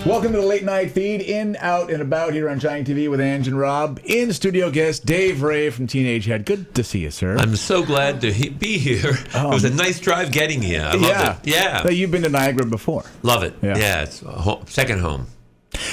Welcome to the late night feed, in, out, and about here on Giant TV with Ange and Rob. In studio guest Dave Rave from Teenage Head. Good to see you, sir. I'm so glad to be here. It was a nice drive getting here. I loved it. Yeah. But you've been to Niagara before. Love it. Yeah, it's second home.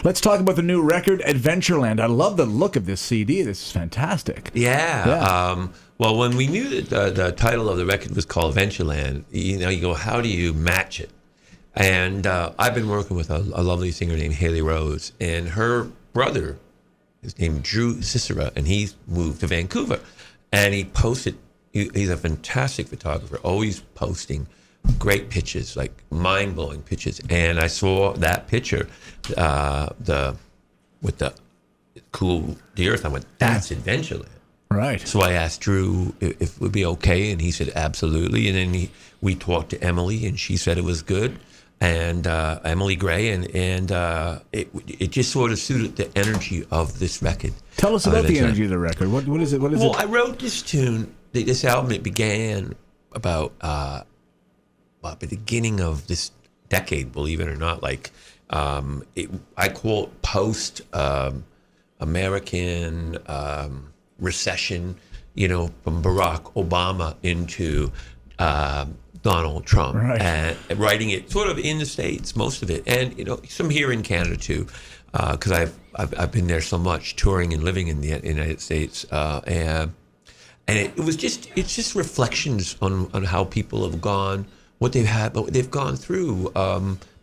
Let's talk about the new record, Adventureland. I love the look of this CD. This is fantastic. Yeah. Well, when we knew that the title of the record was called Adventureland, you go, how do you match it? And I've been working with a lovely singer named Haley Rose, and her brother is named Drew Cicera, and he's moved to Vancouver. And he posted, he's a fantastic photographer, always posting great pictures, like mind-blowing pictures. And I saw that picture with the cool deer. I went, that's Adventureland. Right. So I asked Drew if it would be okay, and he said absolutely. And then we talked to Emily, and she said it was good. And Emily Gray, and it just sort of suited the energy of this record. Tell us about the energy of the record. What is it? Well, I wrote this tune, this album. It began about the beginning of this decade, believe it or not. Like I call it post American recession. From Barack Obama into Donald Trump, right. And writing it sort of in the States, most of it, and some here in Canada too, because I've been there so much, touring and living in the United States, and it's just reflections on how people have gone, what they've gone through,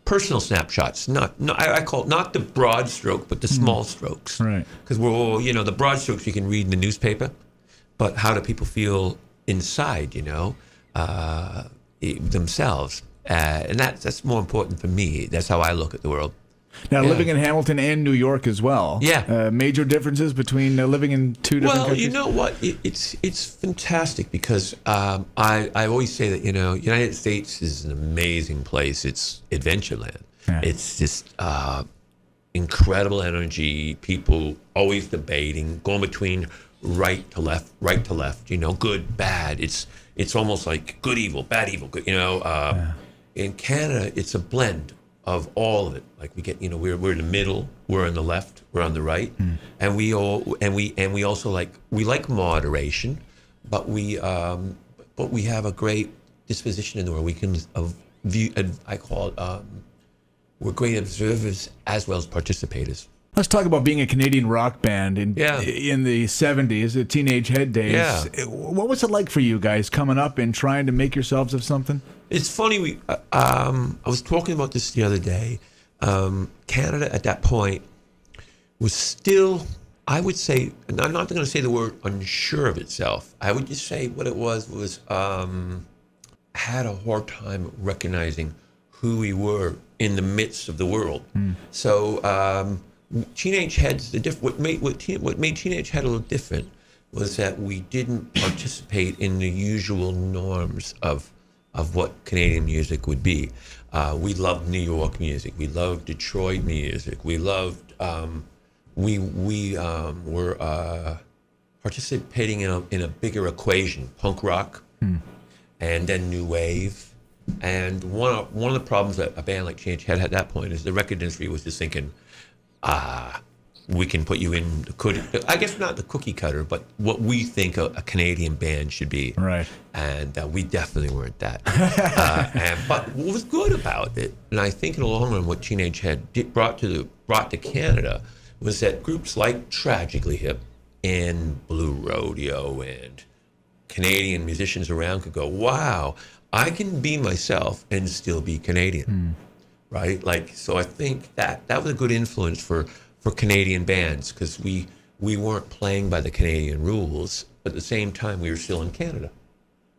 personal snapshots. I call it not the broad stroke, but the small strokes, right? Because we're all the broad strokes you can read in the newspaper, but how do people feel inside? Themselves, and that's more important for me. That's how I look at the world. Now, living in Hamilton and New York as well. Yeah, major differences between living in two different countries. Well, you know what? It's fantastic because I always say that United States is an amazing place. It's Adventureland. Yeah. It's just incredible energy. People always debating, going between right to left, good, bad. It's almost like good, evil, bad, evil, good. In Canada, it's a blend of all of it. Like we get, we're in the middle, we're on the left, we're on the right, and we also like moderation, but we have a great disposition in the world. We can view. I call it. We're great observers as well as participators. Let's talk about being a Canadian rock band in the 70s, the Teenage Head days. Yeah. What was it like for you guys coming up and trying to make yourselves of something? It's funny. I was talking about this the other day. Canada at that point was still, I would say, and I'm not going to say the word unsure of itself. I would just say what it was had a hard time recognizing who we were in the midst of the world. So Teenage Head's what made Teenage Head a little different was that we didn't participate in the usual norms of what Canadian music would be. We loved New York music. We loved Detroit music. We loved. We were participating in a bigger equation: punk rock, and then new wave. And one of the problems that a band like Teenage Head had at that point is the record industry was just thinking, we can put you in I guess not the cookie cutter, but what we think a Canadian band should be. Right. And we definitely weren't that. But what was good about it, and I think in the long run, what Teenage Head brought to Canada was that groups like Tragically Hip and Blue Rodeo and Canadian musicians around could go, wow, I can be myself and still be Canadian. Right? So I think that was a good influence for Canadian bands because we weren't playing by the Canadian rules, but at the same time we were still in Canada,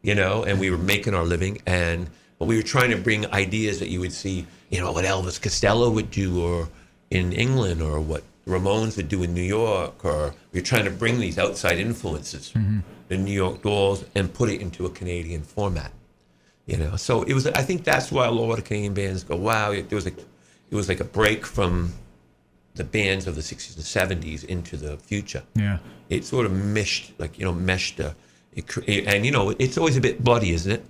and we were making our living, but we were trying to bring ideas that you would see, what Elvis Costello would do or in England or what Ramones would do in New York, or we were trying to bring these outside influences, the New York Dolls, and put it into a Canadian format. So it was. I think that's why a lot of Canadian bands go, "Wow!" It was like a break from the bands of the 60s and 70s into the future. Yeah, it sort of meshed, meshed. And it's always a bit bloody, isn't it?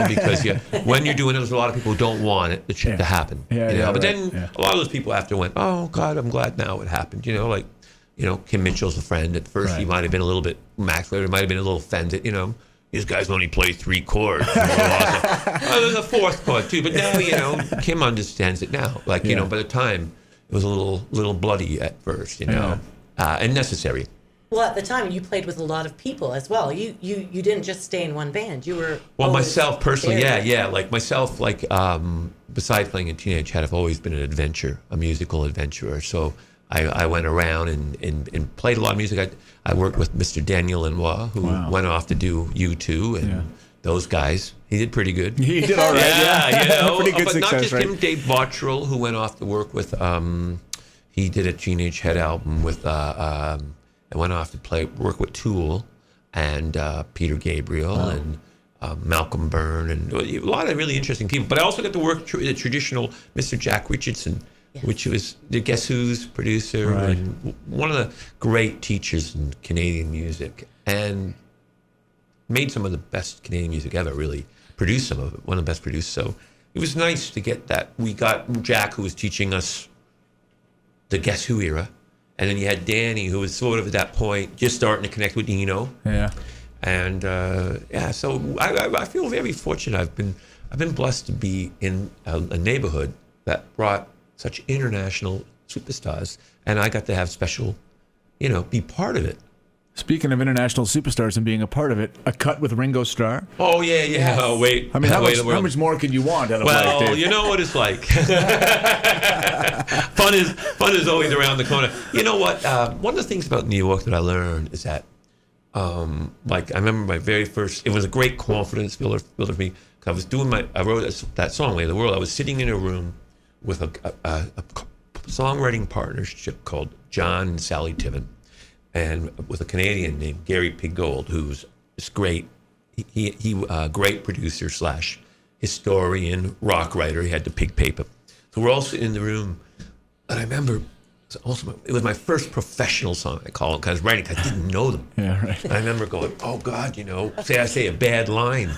because when you're doing it, there's a lot of people who don't want it to happen. But then a lot of those people after went, oh God, I'm glad now it happened. Kim Mitchell's a friend. At first, he might have been a little bit maculated, might have been a little offended. These guys only play 3 chords. There's a 4th chord too. But now, Kim understands it now. By the time it was a little bloody at first, and necessary. Well, at the time, you played with a lot of people as well. You didn't just stay in one band. You were myself personally, like myself, besides playing in Teenage Head, I've always been an adventure, a musical adventurer. So I went around and played a lot of music. I worked with Mr. Daniel Lenoir, who went off to do U2 and those guys. He did pretty good. He did all right. Pretty good but success, not just him. Dave Bottrell, who went off to work with. He did a Teenage Head album with. I went off to work with Tool and Peter Gabriel and Malcolm Byrne and a lot of really interesting people. But I also got to work the traditional Mr. Jack Richardson, which was the Guess Who's producer and one of the great teachers in Canadian music, and made some of the best Canadian music ever, really. Produced some of it, one of the best produced. So it was nice to get that. We got Jack, who was teaching us the Guess Who era. And then you had Danny, who was sort of at that point just starting to connect with Dino. Yeah. And so I feel very fortunate. I've been blessed to be in a neighborhood that brought such international superstars, and I got to have special, be part of it. Speaking of international superstars and being a part of it, a cut with Ringo Starr. Oh yeah. Yes. Oh wait. I mean, how much more could you want out of life, Dave? You know what it's like. Fun is always around the corner. You know what? One of the things about New York that I learned is that, I remember my very first. It was a great confidence builder for me. I was I wrote that song, "Way of the World." I was sitting in a room with a songwriting partnership called John and Sally Tiven. And with a Canadian named Gary Piggold, who's this great, he great producer / historian, rock writer. He had the Pig Paper. So we're all sitting in the room, and I remember it was my first professional song. I call it because I was writing. I didn't know them. Yeah, right. And I remember going, oh God, say I say a bad line,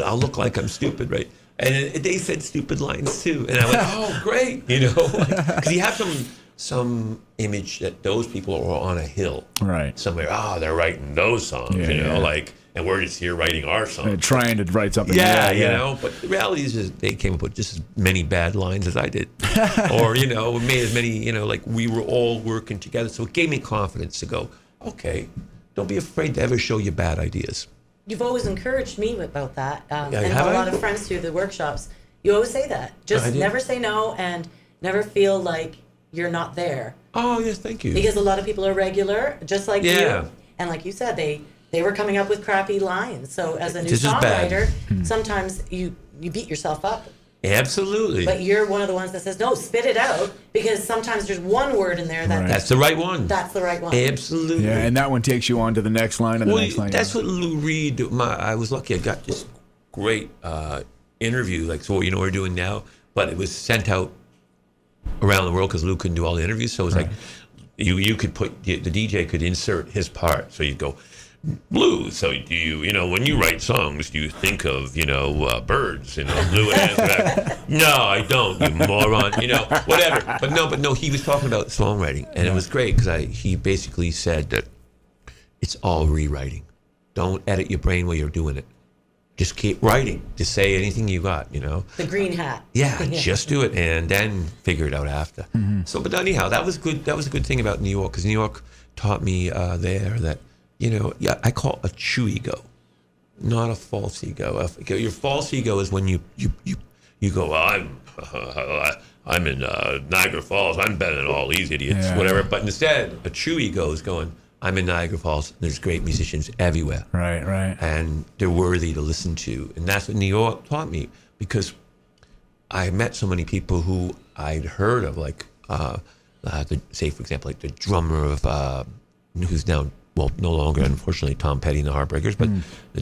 I'll look like I'm stupid, right? And they said stupid lines too, and I went, oh great, because you have some image that those people are on a hill, right? Somewhere, they're writing those songs, and we're just here writing our songs, trying to write something. But the reality is they came up with just as many bad lines as I did, or made as many, we were all working together. So it gave me confidence to go, okay, don't be afraid to ever show your bad ideas. You've always encouraged me about that, and a lot of friends through the workshops. You always say that, just never say no and never feel like you're not there. Oh, yes, thank you. Because a lot of people are regular, just like you. And like you said, they were coming up with crappy lines. So as a new songwriter, sometimes you beat yourself up. Absolutely. But you're one of the ones that says, no, spit it out. Because sometimes there's one word in there that's the right one. That's the right one. Absolutely. Yeah, and that one takes you on to the next line and the next line. That's what Lou Reed, I was lucky. I got this great interview, like so what we're doing now. But it was sent out around the world because Lou couldn't do all the interviews, so it was like you could put the DJ could insert his part, so you'd go, Lou. So do you when you write songs, do you think of birds? Lou would answer back, no, I don't, you moron. Whatever. But no, he was talking about songwriting, and it was great because he basically said that it's all rewriting. Don't edit your brain while you're doing it. Just keep writing. Just say anything you got, The green hat. Yeah, just do it and then figure it out after. Mm-hmm. So, but anyhow, that was good. That was a good thing about New York because New York taught me there that, I call it a true ego, not a false ego. Your false ego is when you go, well, I'm in Niagara Falls. I'm better than all these idiots, whatever. But instead, a true ego is going, I'm in Niagara Falls. There's great musicians everywhere. Right. And they're worthy to listen to. And that's what New York taught me because I met so many people who I'd heard of, like, say, for example, like the drummer of, who's now, no longer, unfortunately, Tom Petty and the Heartbreakers. But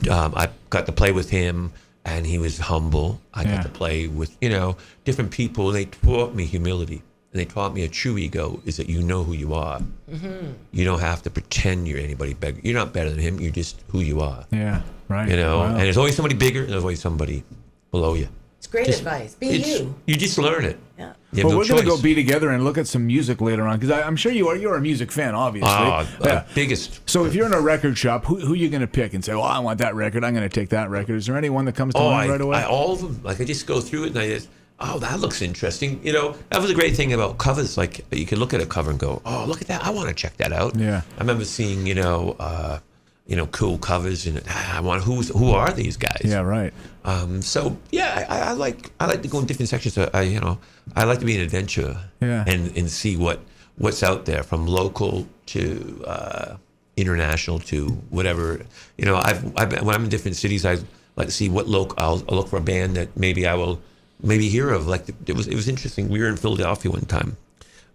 I got to play with him, and he was humble. I got to play with, different people. They taught me humility. And they taught me a true ego is that you know who you are. Mm-hmm. You don't have to pretend you're anybody bigger. You're not better than him. You're just who you are. Yeah, right. You know, Wow. and there's always somebody bigger, and there's always somebody below you. It's great advice. Be you. You just learn it. Yeah. Well, we're going to go be together and look at some music later on, because I'm sure you're a music fan, obviously. Biggest. So if you're in a record shop, who are you going to pick and say, well, I want that record, I'm going to take that record? Is there anyone that comes to mind right away? All of them. Like, I just go through it and I just, oh, that looks interesting. You know, that was a great thing about covers. Like, you can look at a cover and go, oh, look at that. I want to check that out. Yeah. I remember seeing, cool covers, and I want who are these guys? Yeah, right. So yeah, I like to go in different sections. I like to be an adventurer. Yeah. And see what's out there, from local to international to whatever. You know, when I'm in different cities, I like to see what I'll look for a band that maybe I will hear of. Like it was interesting. We were in Philadelphia one time.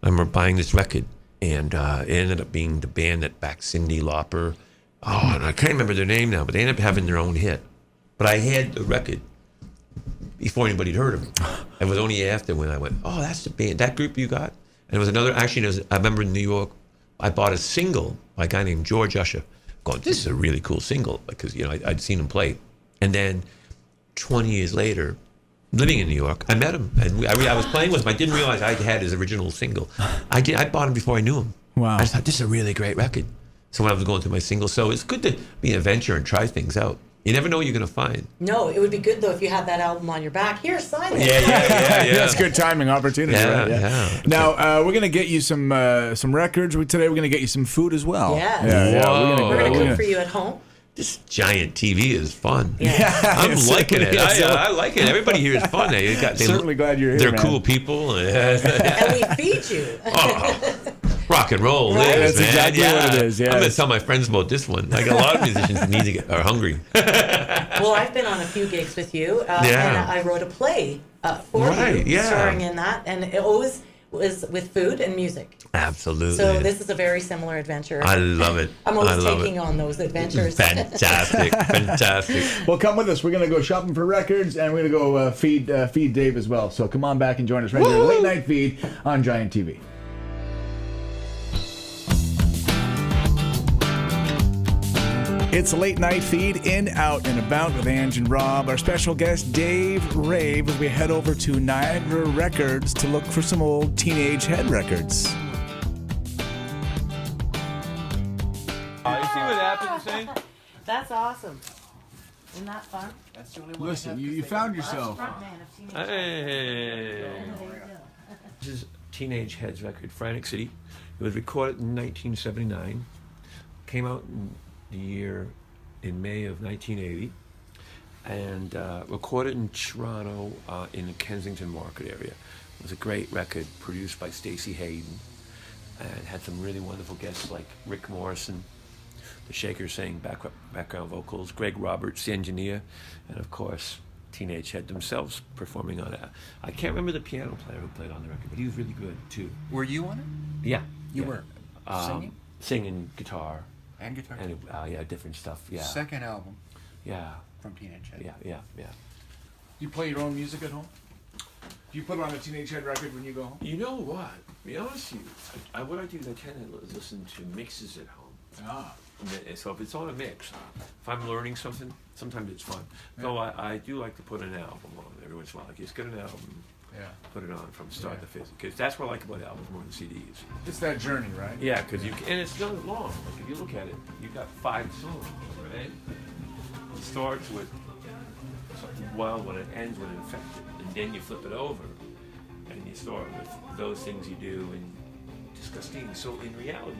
I remember buying this record, and it ended up being the band that backed Cyndi Lauper. Oh, and I can't remember their name now, but they ended up having their own hit. But I had the record before anybody had heard of them. It was only after when I went, oh, that's the band, that group you got? And it was another, actually, I remember in New York, I bought a single by a guy named George Usher, going, this is a really cool single, because, I'd seen him play. And then 20 years later, living in New York, I met him. And I was playing with him. I didn't realize I had his original single. I bought him before I knew him. Wow. I just thought, this is a really great record. So when I was going through my singles, so it's good to be an adventurer and try things out. You never know what you're going to find. No, it would be good, though, if you had that album on your back. Here, sign it. Yeah. That's good timing, opportunity. Yeah, right? yeah. Now, we're going to get you some records. Today, we're going to get you some food as well. Yes. Yeah. We're going to cook for you at home. This giant TV is fun. Yeah. I'm liking it. I like it. Everybody here is fun. Certainly glad you're here, They're man. cool people. And we feed you. Rock and roll Right? lives, That's man. exactly what it is, I'm going yes. to tell my friends about this one. Like, a lot of musicians are hungry. Well, I've been on a few gigs with you, and I wrote a play for you, starring in that, and it always was with food and music. Absolutely. So this is a very similar adventure. I love it. I'm always taking on those adventures. Fantastic. Well, come with us. We're going to go shopping for records, and we're going to go feed Dave as well. So come on back and join us right here, Late Night Feed on Giant TV. It's a Late Night Feed, in, out, and about with Ange and Rob. Our special guest, Dave Rave, as we head over to Niagara Records to look for some old Teenage Head records. You see what happens, Shane? That's awesome. Isn't that fun? That's the only one. Listen, you found yourself. Hey. This is Teenage Head's record, Frantic City. It was recorded in 1979. Came out in May of 1980, and recorded in Toronto in the Kensington Market area. It was a great record produced by Stacey Hayden, and had some really wonderful guests like Rick Morrison, the Shakers sang background vocals, Greg Roberts, the engineer, and of course Teenage Head themselves performing on it. I can't remember the piano player who played on the record, but he was really good too. Were you on it? Yeah. You were? Singing? Singing, guitar. And guitar? And different stuff, yeah. Second album Yeah. from Teenage Head. Yeah. You play your own music at home? Do you put on a Teenage Head record when you go home? You know what? To be honest with you, what I do is I tend to listen to mixes at home. Ah. So if it's on a mix, if I'm learning something, sometimes it's fun. Though I do like to put an album on every once in a while. Like, just get an album, put it on from start to finish. Because that's what I like about albums more than CDs. It's that journey, right? Yeah, because and it's not long. Like, if you look at it, you've got 5 songs, right? It starts with something wild when it ends with Infected, and then you flip it over, and you start with those things you do and Disgusting. So in reality,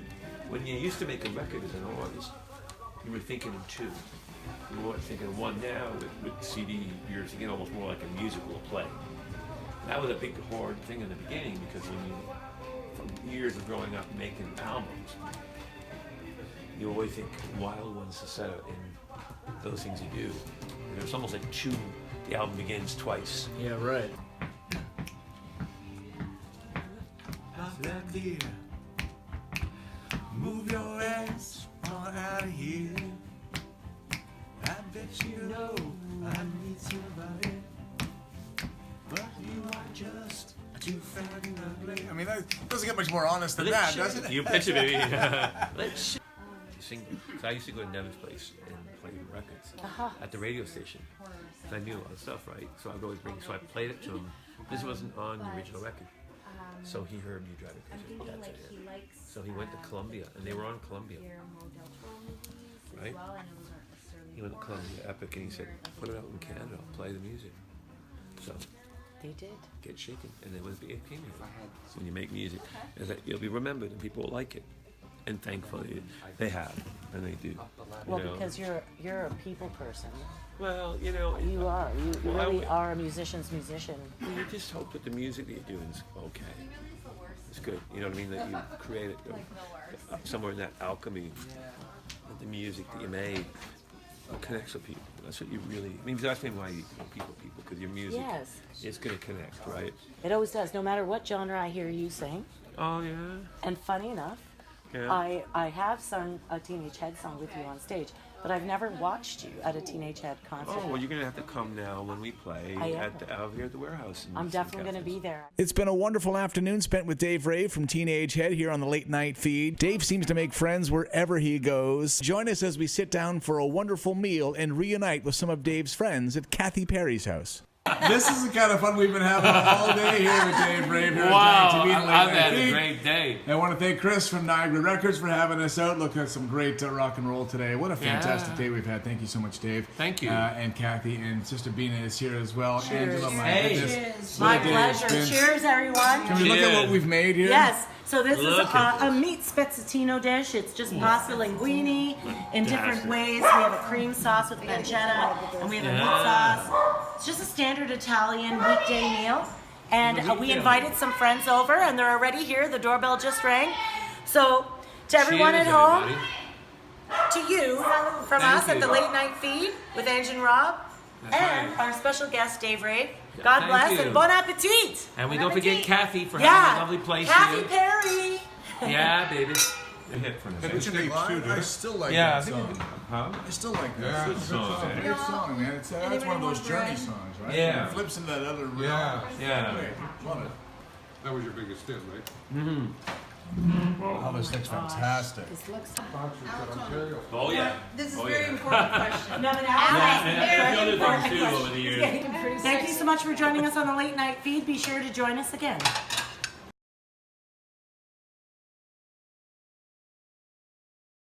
when you used to make a record as an artist, you were thinking in 2. You weren't thinking of 1 now. With CD, you're thinking almost more like a musical play. That was a big, hard thing in the beginning, because from years of growing up making albums, you always think wild ones to set up in those things you do. And it's almost like the album begins twice. Yeah, right. That dear, move your ass on out of here. I bet you know I need somebody, but you are just too frightened of I mean, that doesn't get much more honest than that, does it? You pitch it, baby. Let's sing. So I used to go to Nevin's place and play records at the radio station. I knew a lot of stuff, right? So I'd always bring. So I played it to him. This wasn't on the original record. So he heard me driving crazy. That's it. So he went to Columbia, and they were on Columbia. Right? He went to Columbia Epic, and he said, "Put it out in Canada. I'll play the music." So They did. get shaken, and it came here. So when you make music, you'll be remembered, and people will like it. And thankfully, they have, and they do. Well, because you're a people person. Well, you know. You are. You really are a musician's musician. You just hope that the music that you're doing is okay. It's good. You know what I mean? That you created somewhere in that alchemy, that the music that you made connects with people. That's what you really. I mean, that's maybe why you people, because your music is going to connect, right? It always does. No matter what genre I hear you sing. Oh yeah. And funny enough, I have sung a Teenage Head song with you on stage, but I've never watched you at a Teenage Head concert. Oh, well, you're going to have to come now when we play out here at the warehouse. I'm definitely going to be there. It's been a wonderful afternoon spent with Dave Rave from Teenage Head here on the Late Night Feed. Dave seems to make friends wherever he goes. Join us as we sit down for a wonderful meal and reunite with some of Dave's friends at Kathy Perry's house. This is the kind of fun we've been having all day here with Dave Rave here wow, at TV. I've had a great day. I want to thank Chris from Niagara Records for having us out. Look at some great rock and roll today. What a fantastic day we've had. Thank you so much, Dave. Thank you. And Kathy and Sister Bina is here as well. Cheers. Angela, my goodness. My pleasure. Cheers, everyone. Can we look at what we've made here? Yes. So this is a meat spezzettino dish. It's just pasta linguine in different ways. We have a cream sauce with pancetta, and we have a meat sauce. It's just a standard Italian weekday meal. And we invited some friends over, and they're already here. The doorbell just rang. So to everyone at home, to you, from us at the Late Night Feed with Ange and Rob, and our special guest, Dave Rave. God bless and bon appetit. And we don't forget Kathy for having a lovely place Kathy here. Perry. Yeah, baby. I still like that song. I still like that. It's a good song, man. That's one of those journey songs, right? Yeah. It flips into that other realm. Yeah. Great. Love it. That was your biggest hit, right? Oh, this thing's fantastic. Oh, yeah. This is a very important question. No, but Over the years. Thank you so much for joining us on the Late Night Feed. Be sure to join us again.